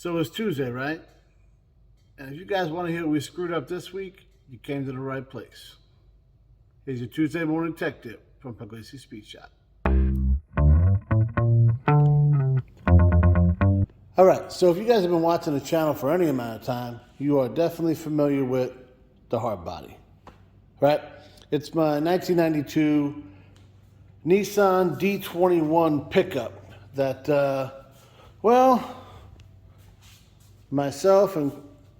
So it's Tuesday, right? And if you guys want to hear what we screwed up this week, you came to the right place. Here's your Tuesday morning tech tip from Pugliese Speed Shop. All right, so if you guys have been watching the channel for any amount of time, you are definitely familiar with the hard body, right? It's my 1992 Nissan D21 pickup that, myself and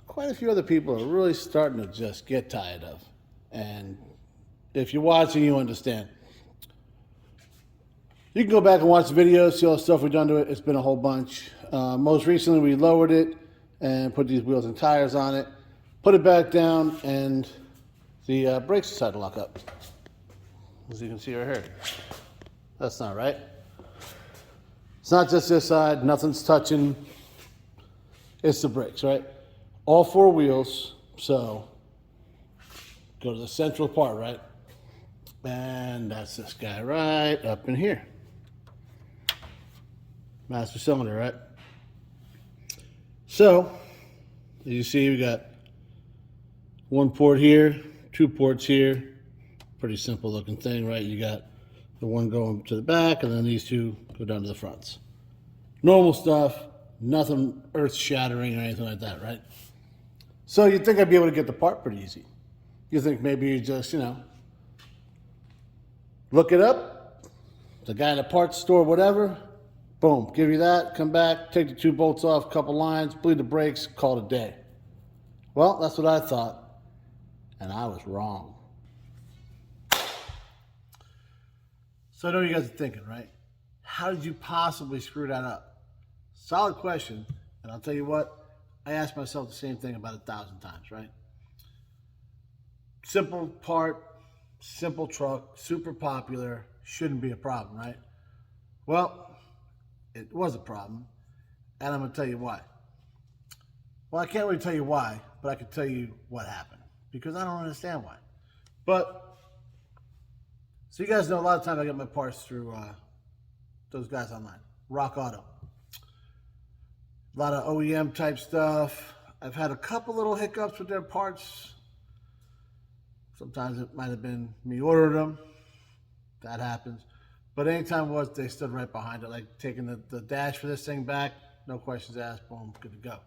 quite a few other people are really starting to just get tired of. And if you're watching, you understand. You can go back and watch the videos, see all the stuff we've done to it. It's been a whole bunch. Most recently, we lowered it and put these wheels and tires on it, put it back down, and the brakes decided to lock up. As you can see right here. That's not right. It's not just this side, nothing's touching. It's the brakes, right? All four wheels, so go to the central part, right? And that's this guy right up in here. Master cylinder, right? So, as you see, we got one port here, two ports here. Pretty simple looking thing, right? You got the one going to the back, and then these two go down to the fronts. Normal stuff. Nothing earth-shattering or anything like that, right? So you'd think I'd be able to get the part pretty easy. You think maybe you just, look it up, the guy in the parts store, whatever, boom, give you that, come back, take the two bolts off, couple lines, bleed the brakes, call it a day. Well, that's what I thought, and I was wrong. So I know you guys are thinking, right? How did you possibly screw that up? Solid question, and I'll tell you what, I asked myself the same thing about 1,000 times, right? Simple part, simple truck, super popular, shouldn't be a problem, right? Well, it was a problem, and I'm going to tell you why. Well, I can't really tell you why, but I can tell you what happened, because I don't understand why. But, so you guys know a lot of times I get my parts through those guys online, Rock Auto. A lot of OEM type stuff. I've had a couple little hiccups with their parts. Sometimes it might have been me ordering them. That happens. But anytime it was, they stood right behind it, like taking the dash for this thing back, no questions asked, boom, good to go.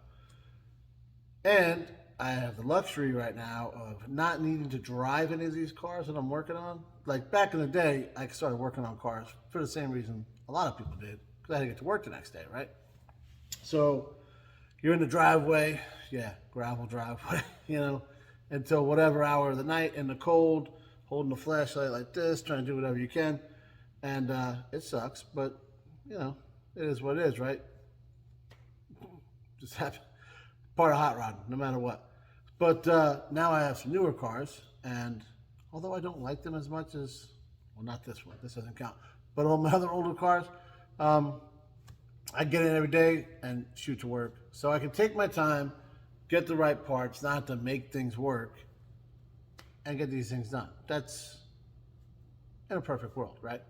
And I have the luxury right now of not needing to drive any of these cars that I'm working on. Like back in the day, I started working on cars for the same reason a lot of people did, because I had to get to work the next day, right? So you're in the driveway, gravel driveway, until whatever hour of the night in the cold, holding the flashlight like this, trying to do whatever you can. And it sucks, but, it is what it is, right? Just have part of hot rod, no matter what. But now I have some newer cars, and although I don't like them as much as, well, not this one, this doesn't count, but all my other older cars, I get in every day and shoot to work. So I can take my time, get the right parts, not have to make things work, and get these things done. That's in a perfect world, right?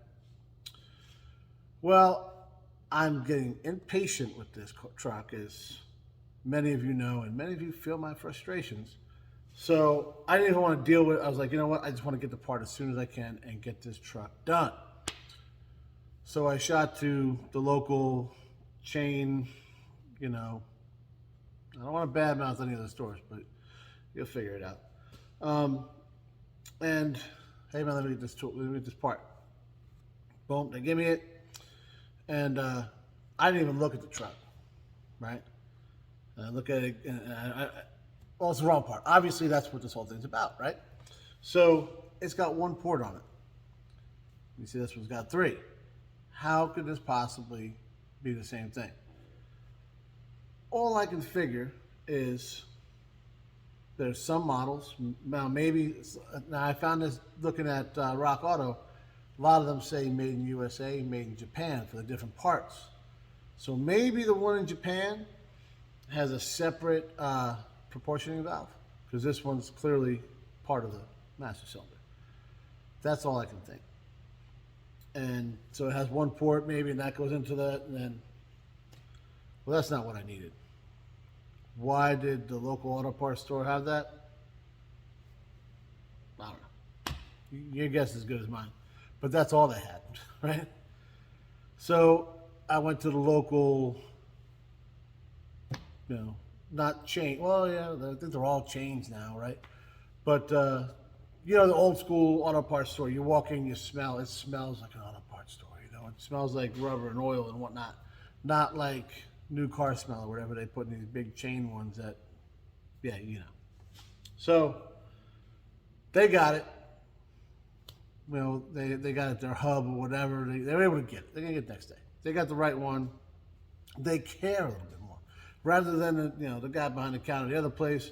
Well, I'm getting impatient with this truck, as many of you know, and many of you feel my frustrations. So I didn't even want to deal with it. I was like, you know what? I just want to get the part as soon as I can and get this truck done. So I shot to the local chain, I don't want to badmouth any of the stores, but you'll figure it out. And hey man, let me get this tool, let me get this part. Boom, they give me it, and I didn't even look at the truck, right? And I look at it, and well, it's the wrong part. Obviously, that's what this whole thing's about, right? So it's got one port on it. You see, this one's got three. How could this possibly be the same thing? All I can figure is there's some models. Now I found this looking at Rock Auto. A lot of them say made in USA, made in Japan for the different parts. So maybe the one in Japan has a separate proportioning valve, because this one's clearly part of the master cylinder. That's all I can think. And so it has one port maybe, and that goes into that, and then, well, that's not what I needed. Why did the local auto parts store have that? I don't know. Your guess is as good as mine. But that's all they had, right? So I went to the local, you know, not chain. Well, yeah, I think they're all chains now, right? But you know, the old school auto parts store. You walk in, you smell. It smells like an auto parts store. You know, it smells like rubber and oil and whatnot. Not like new car smell or whatever they put in these big chain ones. That, yeah, you know. So they got it. You know, they got it their hub or whatever. They were able to get it. They're gonna get it next day. They got the right one. They care a little bit more, rather than the guy behind the counter, the other place.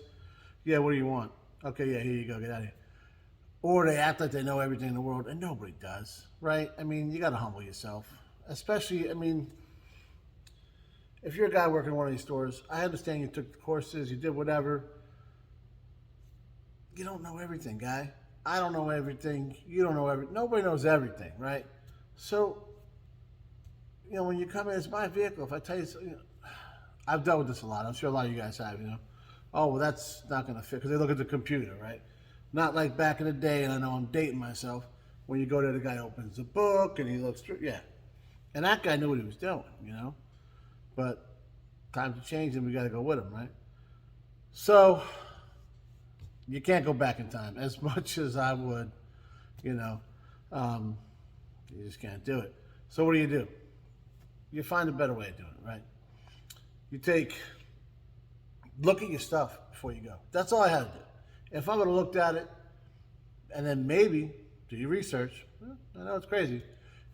Yeah, what do you want? Okay, yeah, here you go. Get out of here. Or they act like they know everything in the world, and nobody does, right? I mean, you got to humble yourself. Especially, I mean, if you're a guy working in one of these stores, I understand you took the courses, you did whatever. You don't know everything, guy. I don't know everything. You don't know everything. Nobody knows everything, right? So, when you come in, it's my vehicle. If I tell you, I've dealt with this a lot. I'm sure a lot of you guys have, Oh, well, that's not going to fit, because they look at the computer, right? Not like back in the day, and I know I'm dating myself, when you go there, the guy opens the book, and he looks through, yeah. And that guy knew what he was doing, But time to change, and we got to go with him, right? So, you can't go back in time. As much as I would, you just can't do it. So what do? You find a better way of doing it, right? You look at your stuff before you go. That's all I had to do. If I would have looked at it and then maybe do your research, I know it's crazy.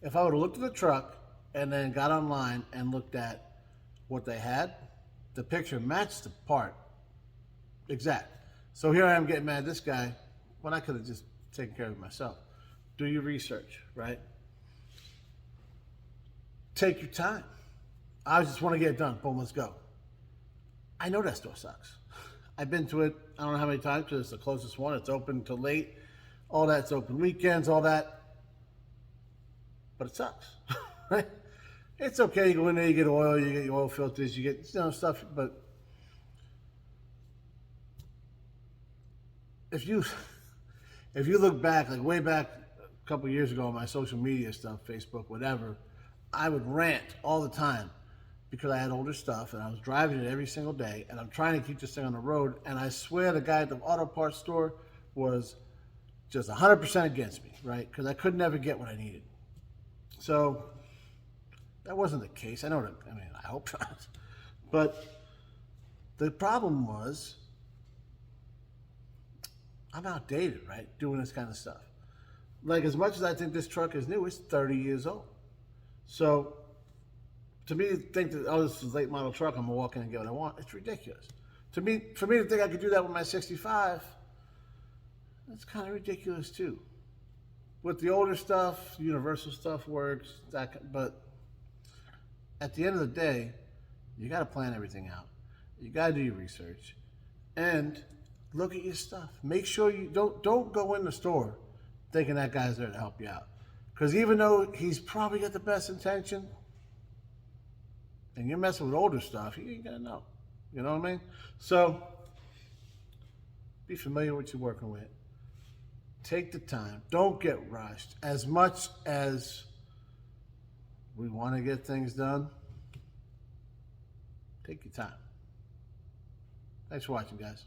If I would have looked at the truck and then got online and looked at what they had, the picture matched the part exact. So here I am getting mad at this guy when I could have just taken care of it myself. Do your research, right? Take your time. I just want to get it done. Boom, let's go. I know that store sucks. I've been to it, I don't know how many times, because it's the closest one. It's open till late. All that's open weekends, all that. But it sucks, right? It's okay. You go in there, you get oil, you get your oil filters, you get stuff. But if you look back, like way back a couple years ago on my social media stuff, Facebook, whatever, I would rant all the time because I had older stuff and I was driving it every single day, and I'm trying to keep this thing on the road. And I swear the guy at the auto parts store was just 100% against me, right? Because I could never get what I needed. So that wasn't the case. I hope not. But the problem was I'm outdated, right? Doing this kind of stuff. Like, as much as I think this truck is new, it's 30 years old. So to me to think that, this is a late model truck, I'm gonna walk in and get what I want, it's ridiculous. For me to think I could do that with my 65, that's kind of ridiculous too. With the older stuff, universal stuff works, but at the end of the day, you got to plan everything out. You got to do your research and look at your stuff. Make sure you don't go in the store thinking that guy's there to help you out. Because even though he's probably got the best intention, and you're messing with older stuff, you ain't gonna know. You know what I mean? So be familiar with what you're working with. Take the time. Don't get rushed. As much as we want to get things done, take your time. Thanks for watching, guys.